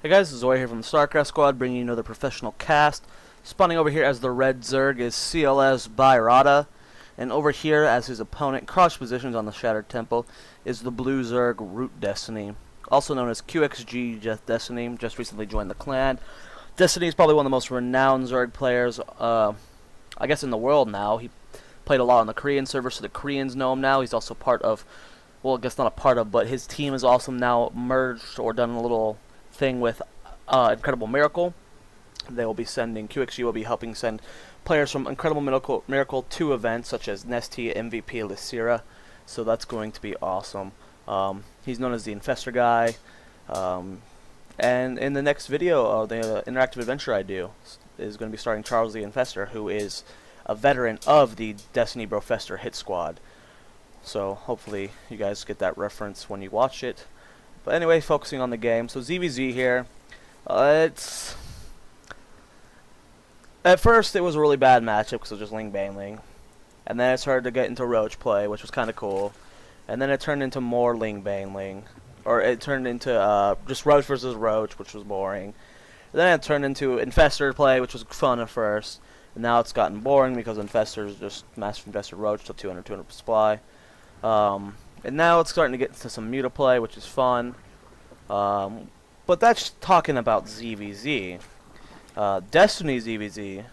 Hey guys, this is Zoe here from the Starcraftsquad, bringing you another professional cast. Spawning over here as the red Zerg is cLSByRada, and over here as his opponent, crouch positions on the Shattered Temple, is the blue Zerg Root Destiny, also known as QXG Destiny. Just recently joined the clan. Destiny is probably one of the most renowned Zerg players, I guess, in the world now. He played a lot on the Korean server, so the Koreans know him now. He's also part of, well, I guess not a part of, but his team is also now merged or done a little thing with Incredible Miracle. They will be sending, QXG will be helping send players from Incredible Miracle to events such as Nesty, MVP, Lysira. So that's going to be awesome. He's known as the Infestor guy. And in the next video, the interactive adventure I do is going to be starring Charles the Infestor, who is a veteran of the Destiny Brofester hit squad. So hopefully you guys get that reference when you watch it. But anyway, focusing on the game. So ZVZ here. At first it was a really bad matchup because it was just Ling Bangling. And then it started to get into Roach play, which was kind of cool. And then it turned into more Ling Bangling. Or it turned into just Roach versus Roach, which was boring. And then it turned into Infestor play, which was fun at first. And now it's gotten boring because Infestor is just Massive Infestor Roach till 200 supply. And now it's starting to get into some Muta play, which is fun. But that's talking about ZVZ. Destiny ZVZ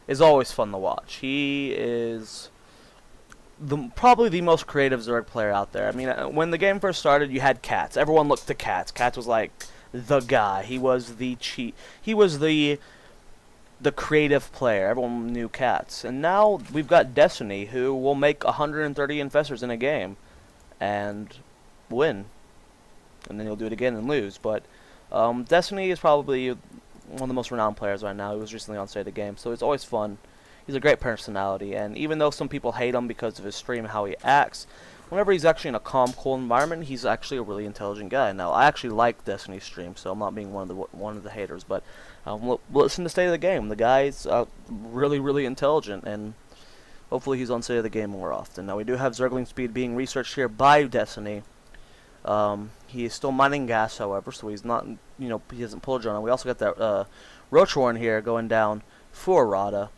is always fun to watch. He is probably the most creative Zerg player out there. I mean, when the game first started, you had Cats. Everyone looked to Cats. Cats was like the guy. He was the cheat. He was the creative player. Everyone knew Cats. And now we've got Destiny, who will make 130 Infestors in a game and win. And then he'll do it again and lose. But Destiny is probably one of the most renowned players right now. He was recently on State of the Game, so it's always fun. He's a great personality, and even though some people hate him because of his stream and how he acts, whenever he's actually in a calm, cool environment, he's actually a really intelligent guy. Now, I actually like Destiny's stream, so I'm not being one of the haters, but listen to State of the Game. The guy's really, really intelligent, and hopefully he's on State of the Game more often. Now, we do have Zergling speed being researched here by Destiny. He is still mining gas, however, so he's not, he doesn't pull a drone. We also got that Roach Warren here going down for Rada.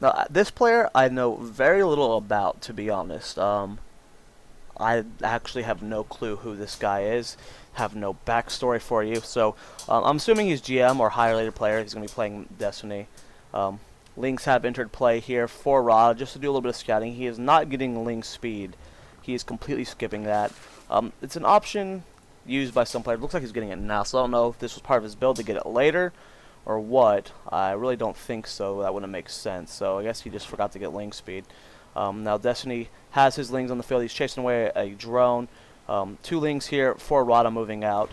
Now, this player I know very little about, to be honest. I actually have no clue who this guy is, have no backstory for you, so I'm assuming he's GM or higher rated player. He's going to be playing Destiny. Lings have entered play here for Rada just to do a little bit of scouting. He is not getting Ling speed. He is completely skipping that. It's an option used by some players. It looks like he's getting it now, so I don't know if this was part of his build to get it later or what. I really don't think so. That wouldn't make sense. So I guess he just forgot to get Ling speed. Now Destiny has his Lings on the field. He's chasing away a drone. 2 Lings here for Rada moving out.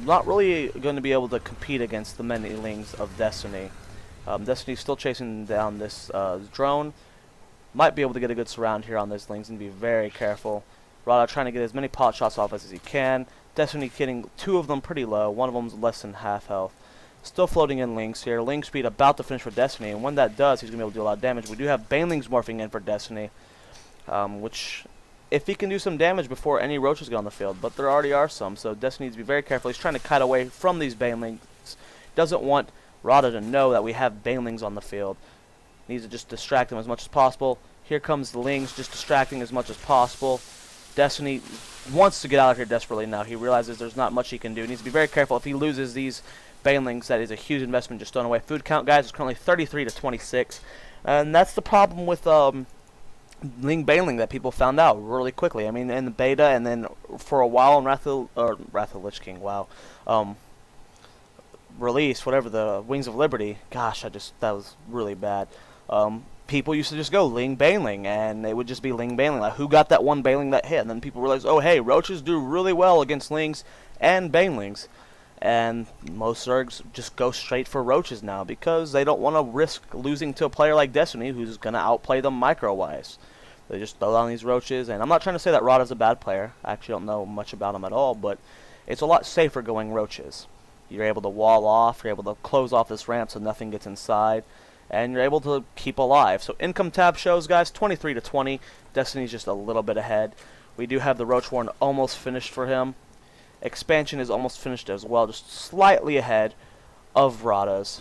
Not really going to be able to compete against the many Lings of Destiny. Destiny's still chasing down this drone. Might be able to get a good surround here on this Lings and be very careful. Rada trying to get as many pot shots off as he can. Destiny getting 2 of them pretty low. One of them's less than half health. Still floating in Lings here. Ling speed about to finish for Destiny, and when that does, he's going to be able to do a lot of damage. We do have Banelings morphing in for Destiny, which, if he can do some damage before any Roaches get on the field, but there already are some, so Destiny needs to be very careful. He's trying to kite away from these Banelings. Doesn't want Rada to know that we have Banelings on the field. Needs to just distract them as much as possible. Here comes the Lings, just distracting as much as possible. Destiny wants to get out of here desperately now. He realizes there's not much he can do. He needs to be very careful. If he loses these Banelings, that is a huge investment just thrown away. Food count, guys, is currently 33 to 26. And that's the problem with Ling Bangling that people found out really quickly. I mean, in the beta and then for a while in Wrath of the Lich King, wow. Release, whatever, the Wings of Liberty. Gosh, that was really bad. People used to just go Ling Bangling, and it would just be Ling Bangling. Like, who got that one Bangling that hit? And then people realized, oh, hey, Roaches do really well against Lings and Banelings. And most Zergs just go straight for Roaches now because they don't want to risk losing to a player like Destiny who's going to outplay them micro-wise. They just throw down these Roaches, and I'm not trying to say that Rada's a bad player. I actually don't know much about him at all, but it's a lot safer going Roaches. You're able to wall off, you're able to close off this ramp so nothing gets inside, and you're able to keep alive. So income tab shows, guys, 23 to 20. Destiny's just a little bit ahead. We do have the Roach Warren almost finished for him. Expansion is almost finished as well, just slightly ahead of Rada's.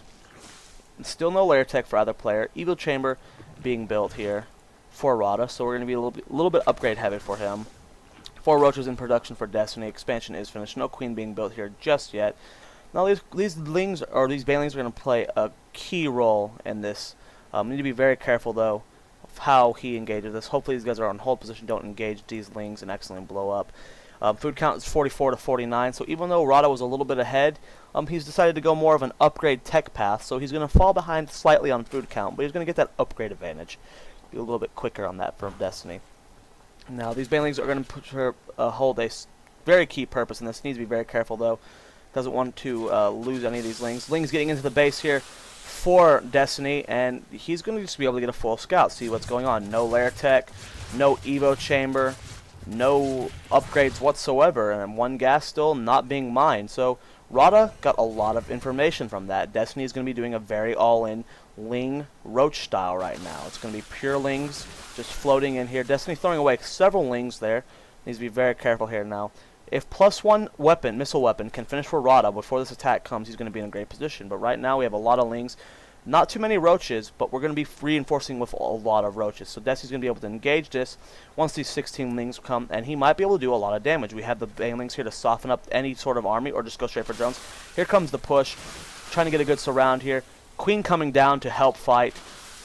Still no lair tech for either player. Evil Chamber being built here for Rada, so we're going to be a little bit upgrade heavy for him. 4 roaches in production for Destiny. Expansion is finished. No queen being built here just yet. Now these lings or these banelings are going to play a key role in this. We need to be very careful though of how he engages this. Hopefully these guys are on hold position, don't engage these lings and accidentally blow up. Food count is 44 to 49, so even though Rada was a little bit ahead, he's decided to go more of an upgrade tech path, so he's going to fall behind slightly on food count, but he's going to get that upgrade advantage. Be a little bit quicker on that from Destiny. Now, these banelings are going to hold a very key purpose in this. Needs to be very careful, though. Doesn't want to lose any of these lings. Lings getting into the base here for Destiny, and he's going to just be able to get a full scout, see what's going on. No lair tech, no Evo chamber, no upgrades whatsoever, and 1 gas still not being mined. So Rada got a lot of information from that. Destiny is going to be doing a very all-in ling roach style right now. It's going to be pure lings just floating in here. Destiny throwing away several lings there. Needs to be very careful here now. If +1 weapon, missile weapon, can finish for Rada before this attack comes, he's going to be in a great position. But right now we have a lot of lings. Not too many roaches, but we're going to be reinforcing with a lot of roaches. So Destiny's going to be able to engage this once these 16 lings come, and he might be able to do a lot of damage. We have the banelings here to soften up any sort of army or just go straight for drones. Here comes the push, trying to get a good surround here. Queen coming down to help fight.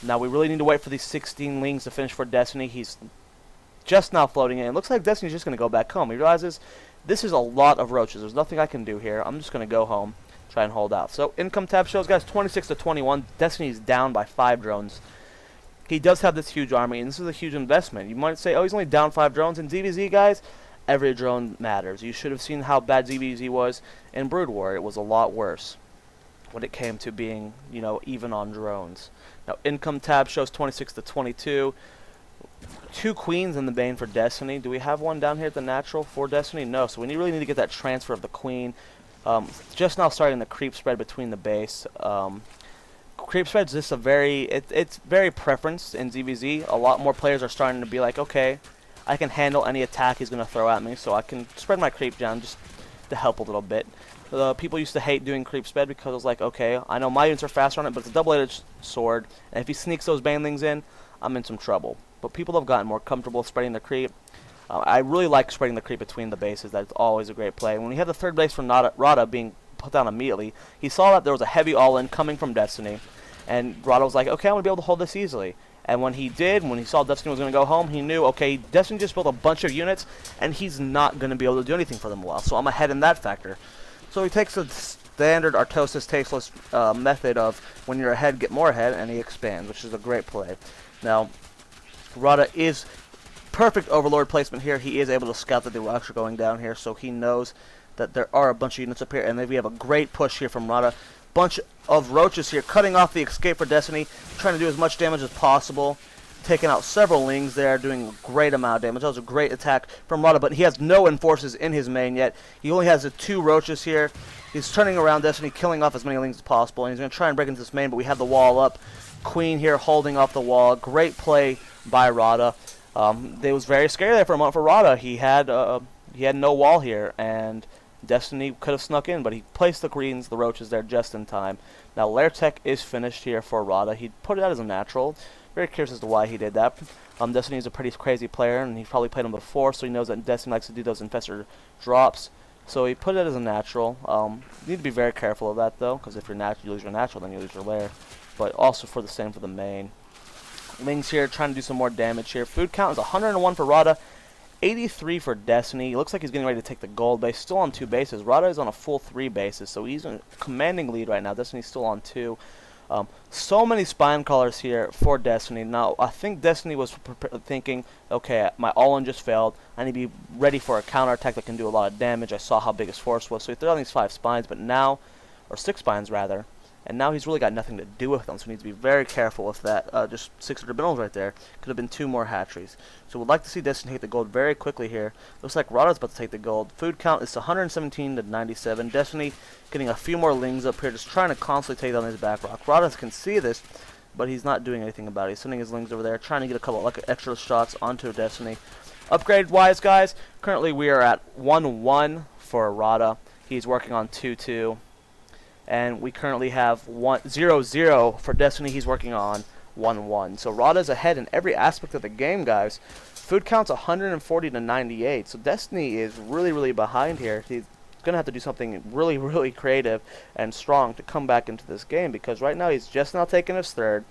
Now we really need to wait for these 16 lings to finish for Destiny. He's just now floating in. It looks like Destiny's just going to go back home. He realizes this is a lot of roaches. There's nothing I can do here. I'm just going to go home. Try and hold out. So income tab shows, guys, 26 to 21. Destiny's down by 5 drones. He does have this huge army, and this is a huge investment. You might say, oh, he's only down 5 drones. In DBZ, guys, every drone matters. You should have seen how bad DBZ was in Brood War. It was a lot worse when it came to being, you know, even on drones. Now, income tab shows 26 to 22. 2 queens in the Bane for Destiny. Do we have one down here at the natural for Destiny? No, so we really need to get that transfer of the queen. Just now starting the creep spread between the base. Creep spread's just a it's very preferenced in ZVZ. A lot more players are starting to be like, okay, I can handle any attack he's going to throw at me, so I can spread my creep down just to help a little bit. People used to hate doing creep spread because it was like, okay, I know my units are faster on it, but it's a double-edged sword, and if he sneaks those banelings in, I'm in some trouble. But people have gotten more comfortable spreading the creep. I really like spreading the creep between the bases. That's always a great play. When we had the 3rd base from Rada being put down immediately, he saw that there was a heavy all-in coming from Destiny, and Rada was like, okay, I'm going to be able to hold this easily. And when he did, when he saw Destiny was going to go home, he knew, okay, Destiny just built a bunch of units, and he's not going to be able to do anything for them well, so I'm ahead in that factor. So he takes the standard Artosis tasteless method of when you're ahead, get more ahead, and he expands, which is a great play. Now, Rada is perfect overlord placement here. He is able to scout that the rocks are going down here, so he knows that there are a bunch of units up here, and then we have a great push here from Rada. Bunch of roaches here, cutting off the escape for Destiny, trying to do as much damage as possible, taking out several lings there, doing a great amount of damage. That was a great attack from Rada, but he has no enforces in his main yet. He only has the 2 roaches here. He's turning around Destiny, killing off as many lings as possible, and he's going to try and break into this main, but we have the wall up. Queen here holding off the wall. Great play by Rada. It was very scary there for a moment for Rada. He had no wall here, and Destiny could have snuck in, but he placed the greens, the roaches there just in time. Now lair tech is finished here for Rada. He put it out as a natural. Very curious as to why he did that. Destiny is a pretty crazy player, and he's probably played him before, so he knows that Destiny likes to do those infestor drops. So he put it as a natural. You need to be very careful of that though, because if you lose your natural, then you lose your lair. But also for the same for the main. Lings here trying to do some more damage here. Food count is 101 for Rada, 83 for Destiny. It looks like he's getting ready to take the gold base. Still on 2 bases. Rada is on a full 3 bases, so he's in a commanding lead right now. Destiny's still on 2. So many spine callers here for Destiny. Now, I think Destiny was thinking, okay, my all-in just failed. I need to be ready for a counterattack that can do a lot of damage. I saw how big his force was, so he threw out these 5 spines, but now, or 6 spines rather, and now he's really got nothing to do with them, so he needs to be very careful with that. Just 600 minerals right there. Could have been 2 more hatcheries. So we'd like to see Destiny take the gold very quickly here. Looks like Rada's about to take the gold. Food count is 117 to 97. Destiny getting a few more lings up here, just trying to constantly take down his back rock. Rada can see this, but he's not doing anything about it. He's sending his lings over there, trying to get a couple like extra shots onto Destiny. Upgrade-wise, guys, currently we are at 1-1 for Rada. He's working on 2-2. And we currently have 0-0 for Destiny. He's working on 1-1. So Rada's ahead in every aspect of the game, guys. Food count's 140 to 98. So Destiny is really, really behind here. He's going to have to do something really, really creative and strong to come back into this game, because right now he's just now taking his third.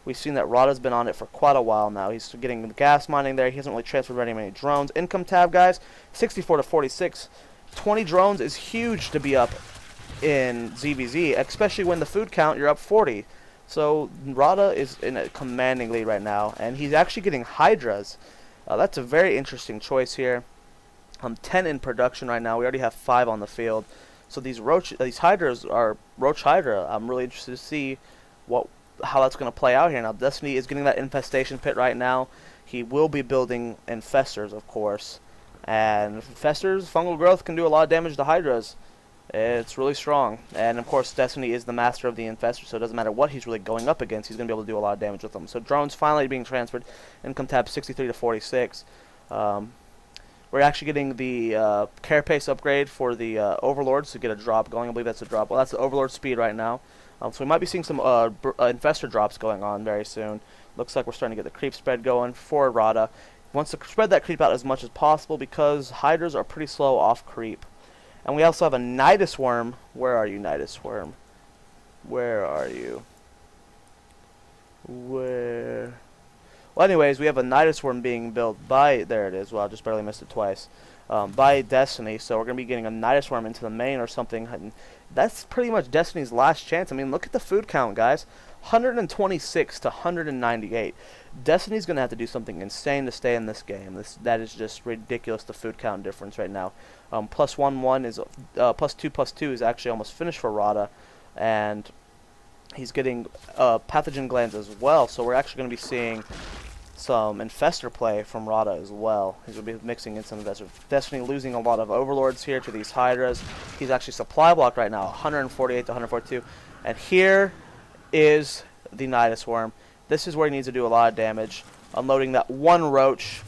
We've seen that Rada's been on it for quite a while now. He's getting the gas mining there. He hasn't really transferred very many drones. Income tab, guys, 64 to 46. 20 drones is huge to be up in ZVZ, especially when the food count, you're up 40. So Rada is in a commanding lead right now, and he's actually getting Hydras. That's a very interesting choice here. 10 in production right now. We already have 5 on the field. So these Hydras are Roach Hydra. I'm really interested to see how that's going to play out here. Now Destiny is getting that infestation pit right now. He will be building infestors, of course. And infestors, fungal growth, can do a lot of damage to Hydras. It's really strong. And of course Destiny is the master of the infestor, so it doesn't matter what he's really going up against, he's going to be able to do a lot of damage with them. So drones finally being transferred. Income tab 63 to 46. We're actually getting the carapace upgrade for the overlords to get a drop going. I believe that's a drop. Well, that's the overlord speed right now. So we might be seeing some infestor drops going on very soon. Looks like we're starting to get the creep spread going for Rada. Wants to spread that creep out as much as possible because Hydras are pretty slow off creep. And we also have a Nidus Worm. Where are you, Nidus Worm? Where are you? Where? Well, anyways, we have a Nidus Worm being built by, there it is, well, I just barely missed it twice, by Destiny. So we're going to be getting a Nidus Worm into the main or something. And that's pretty much Destiny's last chance. I mean, look at the food count, guys. 126 to 198. Destiny's going to have to do something insane to stay in this game. That is just ridiculous, the food count difference right now. +1-1 is, +2/+2 is actually almost finished for Rada. And he's getting pathogen glands as well. So we're actually going to be seeing some infestor play from Rada as well. He's going to be mixing in some infestors. Destiny losing a lot of overlords here to these Hydras. He's actually supply blocked right now, 148 to 142. And here is the Nidus Worm. This is where he needs to do a lot of damage. Unloading that one Roach.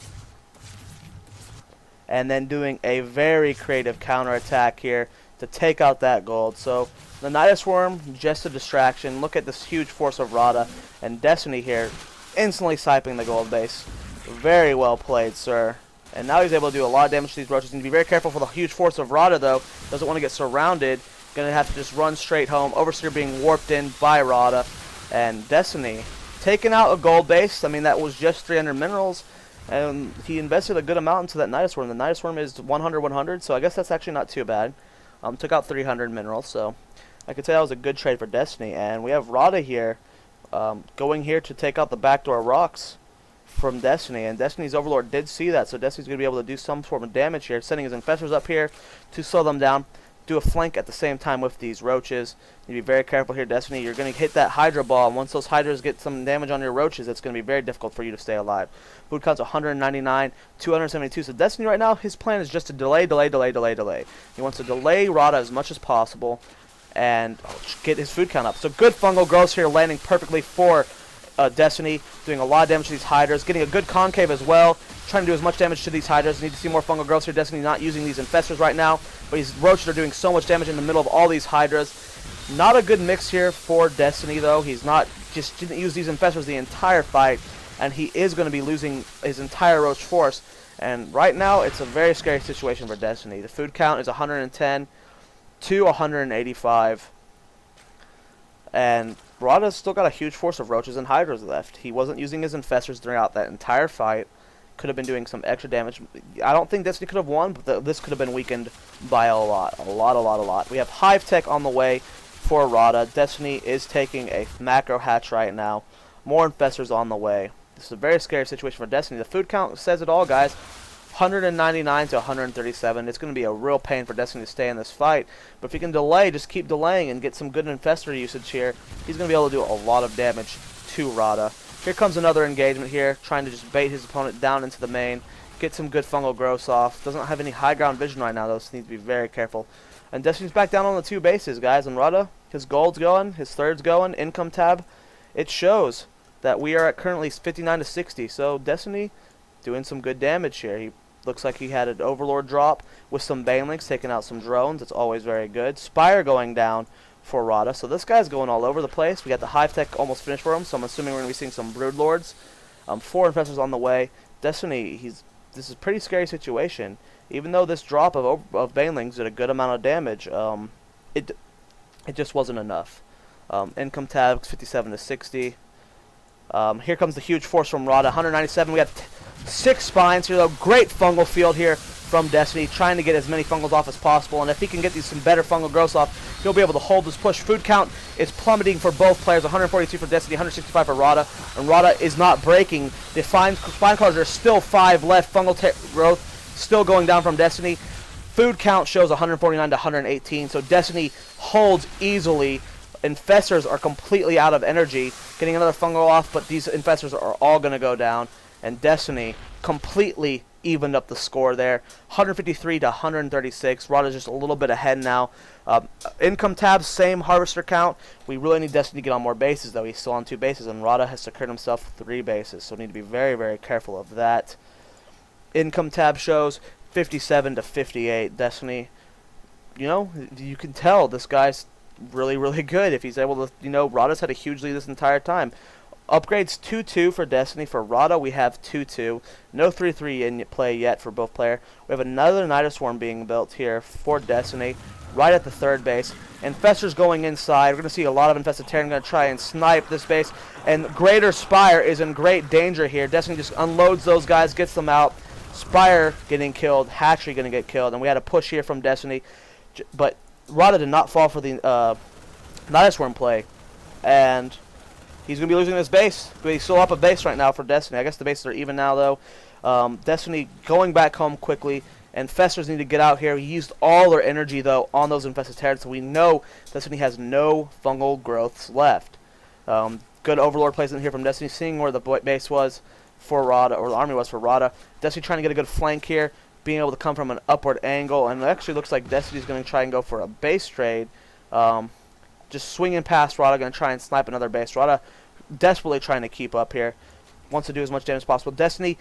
And then doing a very creative counterattack here to take out that gold. So the Nidus Worm, just a distraction. Look at this huge force of Rada. And Destiny here, instantly siping the gold base. Very well played, sir. And now he's able to do a lot of damage to these Roaches. Need to be very careful for the huge force of Rada, though. Doesn't want to get surrounded. Going to have to just run straight home. Overseer being warped in by Rada. And Destiny taking out a gold base. I mean, that was just 300 minerals. And he invested a good amount into that Nidus Worm. The Nidus Worm is 100-100, so I guess that's actually not too bad. Took out 300 minerals, so I could say that was a good trade for Destiny. And we have Rada here going here to take out the backdoor rocks from Destiny. And Destiny's Overlord did see that, so Destiny's going to be able to do some form of damage here. Sending his infestors up here to slow them down. Do a flank at the same time with these Roaches. You need to be very careful here, Destiny. You're going to hit that Hydra ball, and once those Hydras get some damage on your Roaches, it's going to be very difficult for you to stay alive. Food count's 199, 272. So Destiny right now, his plan is just to delay. He wants to delay Rada as much as possible and get his food count up. So good fungal growth here, landing perfectly for Destiny, doing a lot of damage to these Hydras, getting a good concave as well, trying to do as much damage to these Hydras. Need to see more fungal growth here. Destiny not using these infestors right now, but these Roaches are doing so much damage in the middle of all these Hydras. Not a good mix here for Destiny, though. He's not just didn't use these infestors the entire fight, and he is going to be losing his entire Roach force. And right now, it's a very scary situation for Destiny. The food count is 110 to 185. And Rada's still got a huge force of Roaches and Hydras left. He wasn't using his infestors throughout that entire fight. Could have been doing some extra damage. I don't think Destiny could have won, but this could have been weakened by a lot. We have Hive Tech on the way for Rada. Destiny is taking a macro hatch right now. More infestors on the way. This is a very scary situation for Destiny. The food count says it all, guys. 199 to 137. It's going to be a real pain for Destiny to stay in this fight. But if he can delay, just keep delaying and get some good infestor usage here, he's going to be able to do a lot of damage to Rada. Here comes another engagement here, trying to just bait his opponent down into the main, get some good fungal growths off. Doesn't have any high ground vision right now, though, so needs to be very careful. And Destiny's back down on the 2 bases, guys. And Rada, his gold's going, his third's going, income tab. It shows that we are at currently 59 to 60. So Destiny doing some good damage here. He Looks like he had an Overlord drop with some Banelings, taking out some drones. It's always very good. Spire going down for Rada. So this guy's going all over the place. We got the Hive Tech almost finished for him, so I'm assuming we're going to be seeing some Broodlords. 4 Infestors on the way. Destiny, this is a pretty scary situation. Even though this drop of Banelings did a good amount of damage, it just wasn't enough. Income tab 57 to 60. Here comes the huge force from Rada, 197. We got 6 spines here, though. Great fungal field here from Destiny, trying to get as many fungals off as possible. And if he can get some better fungal growths off, he'll be able to hold this push. Food count is plummeting for both players, 142 for Destiny, 165 for Rada. And Rada is not breaking. The spine colors are still 5 left. Fungal growth still going down from Destiny. Food count shows 149 to 118, so Destiny holds easily. Infestors are completely out of energy, getting another fungal off, but these infestors are all going to go down, and Destiny completely evened up the score there, 153 to 136. Rada's just a little bit ahead now. Income tabs, same harvester count. We really need Destiny to get on more bases, though. He's still on 2 bases, and Rada has secured himself 3 bases, so we need to be very, very careful of that. Income tab shows 57 to 58. Destiny, you can tell this guy's really, really good if he's able to, Rada's had a huge lead this entire time. Upgrades 2-2 for Destiny. For Rada, we have 2-2. No 3-3 in play yet for both players. We have another Night Swarm being built here for Destiny, right at the 3rd base. Infestors going inside. We're going to see a lot of Infested Terran going to try and snipe this base. And Greater Spire is in great danger here. Destiny just unloads those guys, gets them out. Spire getting killed. Hatchery going to get killed. And we had a push here from Destiny. But Rada did not fall for the Night Swarm play. And he's going to be losing this base. He's still up a base right now for Destiny. I guess the bases are even now, though. Destiny going back home quickly. And Infestors need to get out here. He used all their energy, though, on those Infested Terrans. So we know Destiny has no fungal growths left. Good Overlord placement here from Destiny. Seeing where the base was for Rada, or the army was for Rada. Destiny trying to get a good flank here. Being able to come from an upward angle. And it actually looks like Destiny's going to try and go for a base trade. Just swinging past Rada, going to try and snipe another base. Rada desperately trying to keep up here. Wants to do as much damage as possible. Destiny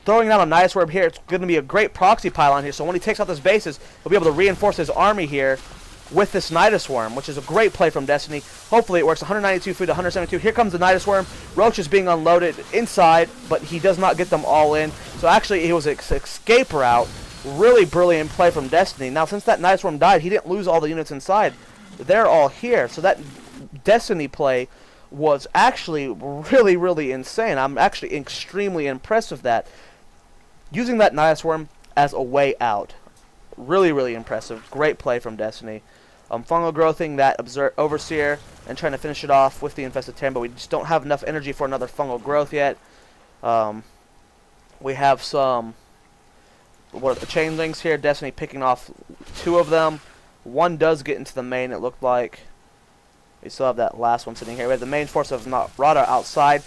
throwing down a Night Swarm here. It's going to be a great proxy pylon here. So when he takes out those bases, he'll be able to reinforce his army here with this Night Swarm, which is a great play from Destiny. Hopefully it works. 192 food to 172. Here comes the Night Swarm. Roach is being unloaded inside, but he does not get them all in. So actually it was an escape route. Really brilliant play from Destiny. Now since that Night Swarm died, he didn't lose all the units inside. They're all here. So that Destiny play was actually really, really insane. I'm actually extremely impressed with that. Using that Night Swarm as a way out. Really, really impressive. Great play from Destiny. Fungal growthing that Overseer and trying to finish it off with the Infested Terran, but we just don't have enough energy for another fungal growth yet. We have some chainlings here. Destiny picking off 2 of them. 1 does get into the main, it looked like. We still have that last one sitting here. We have the main force of Rada outside.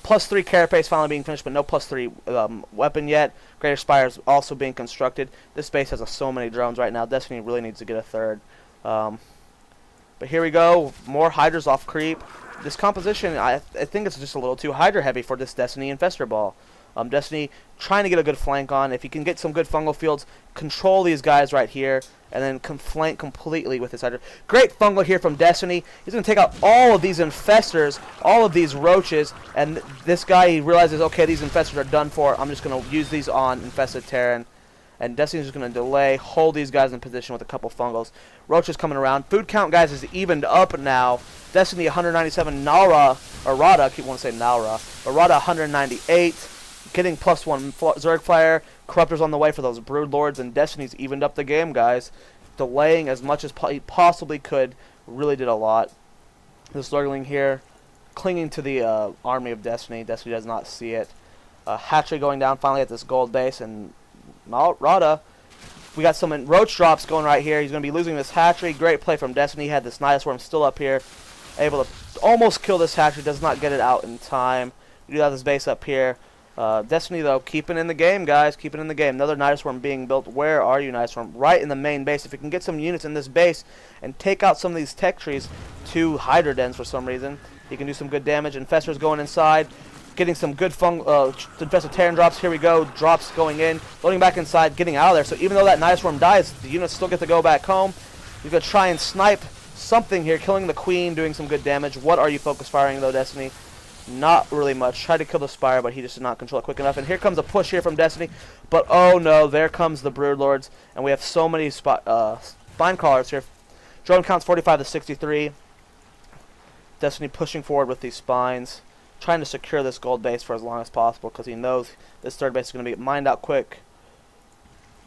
+3 carapace finally being finished, but no +3 weapon yet. Greater Spire is also being constructed. This base has so many drones right now. Destiny really needs to get a 3rd. But here we go. More Hydras off creep. This composition, I think it's just a little too Hydra heavy for this Destiny Infestor ball. Destiny trying to get a good flank on. If he can get some good fungal fields, control these guys right here, and then flank completely with his Hydra. Great fungal here from Destiny. He's going to take out all of these Infestors, all of these Roaches, and this guy, he realizes, okay, these Infestors are done for. I'm just going to use these on Infested Terran. And Destiny's just going to delay, hold these guys in position with a couple fungals. Roaches coming around. Food count, guys, is evened up now. Destiny 197, Rada, I keep wanting to say Nara, but Rada 198. Getting +1 Zerg Flyer. Corruptors on the way for those Broodlords, and Destiny's evened up the game, guys. Delaying as much as he possibly could. Really did a lot. This Zergling here, clinging to the army of Destiny. Destiny does not see it. Hatchery going down finally at this gold base, and Rada, we got some Roach drops going right here. He's going to be losing this Hatchery. Great play from Destiny. He had this Night Swarm still up here. Able to almost kill this Hatchery. Does not get it out in time. We do have this base up here. Destiny, though, keeping in the game, guys. Keeping in the game. Another Night Swarm being built. Where are you, Night Swarm? Right in the main base. If we can get some units in this base and take out some of these tech trees to Hydra dens for some reason, he can do some good damage. Infestors going inside. getting some good infested Terran drops. Here we go. Drops going in. Loading back inside. Getting out of there. So even though that Night Swarm dies, the units still get to go back home. He's going to try and snipe something here. Killing the Queen. Doing some good damage. What are you focus firing though, Destiny? Not really much. Tried to kill the Spire, but he just did not control it quick enough. And here comes a push here from Destiny. But oh no, there comes the Broodlords. And we have so many spine crawlers here. Drone counts 45 to 63. Destiny pushing forward with these spines. Trying to secure this gold base for as long as possible because he knows this third base is going to be mined out quick.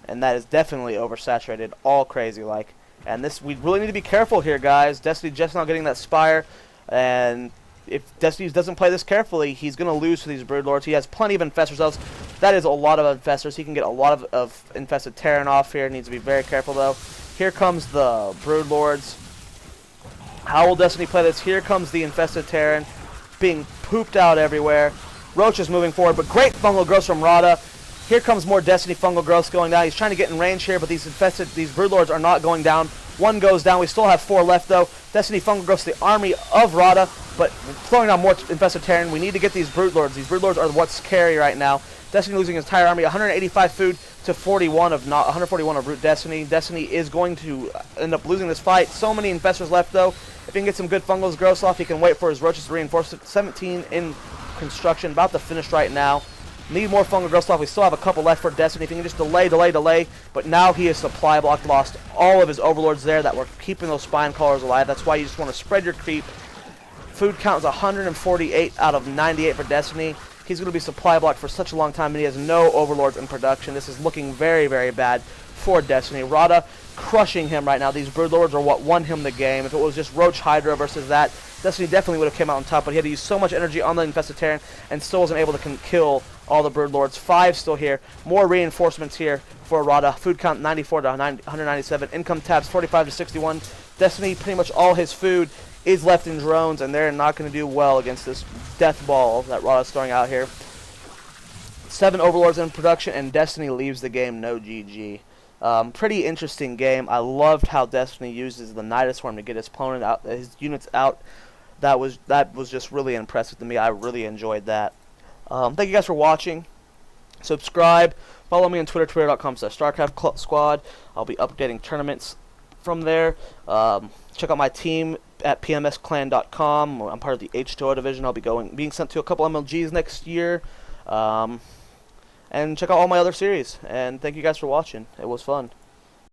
And that is definitely oversaturated. All crazy like. And this, we really need to be careful here, guys. Destiny just not getting that Spire. And if Destiny doesn't play this carefully, he's going to lose to these Broodlords. He has plenty of Infestor cells. That is a lot of Infestors. He can get a lot of infested Terran off here. Needs to be very careful, though. Here comes the Broodlords. How will Destiny play this? Here comes the infested Terran being pooped out everywhere. Roach is moving forward, but great fungal growth from Rada. Here comes more Destiny fungal growth going down. He's trying to get in range here, but these Broodlords are not going down. One goes down. We still have 4 left, though. Destiny fungal growth to the army of Rada, but throwing down more infested Terran. We need to get these Broodlords. These Broodlords are what's scary right now. Destiny losing his entire army. 185 food to 141 of Root Destiny. Destiny is going to end up losing this fight. So many Infestors left, though. If he can get some good fungals growth off, he can wait for his Roaches to reinforce it. 17 in construction, about to finish right now. Need more fungal growth off. We still have a couple left for Destiny. If he can just delay. But now he is supply blocked. Lost all of his Overlords there that were keeping those spine crawlers alive. That's why you just want to spread your creep. Food count is 148 out of 98 for Destiny. He's going to be supply blocked for such a long time, and he has no Overlords in production. This is looking very, very bad for Destiny. Rada crushing him right now. These Broodlords are what won him the game. If it was just Roach Hydra versus that, Destiny definitely would have came out on top, but he had to use so much energy on the infested Terran and still wasn't able to kill all the Broodlords. 5 still here. More reinforcements here for Rada. Food count 94 to 197. Income tabs 45 to 61. Destiny, pretty much all his food is left in drones, and they're not going to do well against this death ball that Rada's throwing out here. 7 Overlords in production, and Destiny leaves the game no GG. Pretty interesting game. I loved how Destiny uses the Night Swarm to get his opponent out, his units out. That was just really impressive to me. I really enjoyed that. Thank you guys for watching. Subscribe. Follow me on Twitter, twitter.com/Starcraftsquad. I'll be updating tournaments from there. Check out my team at pmsclan.com. I'm part of the H2O division. I'll be being sent to a couple MLGs next year. And check out all my other series. And thank you guys for watching. It was fun.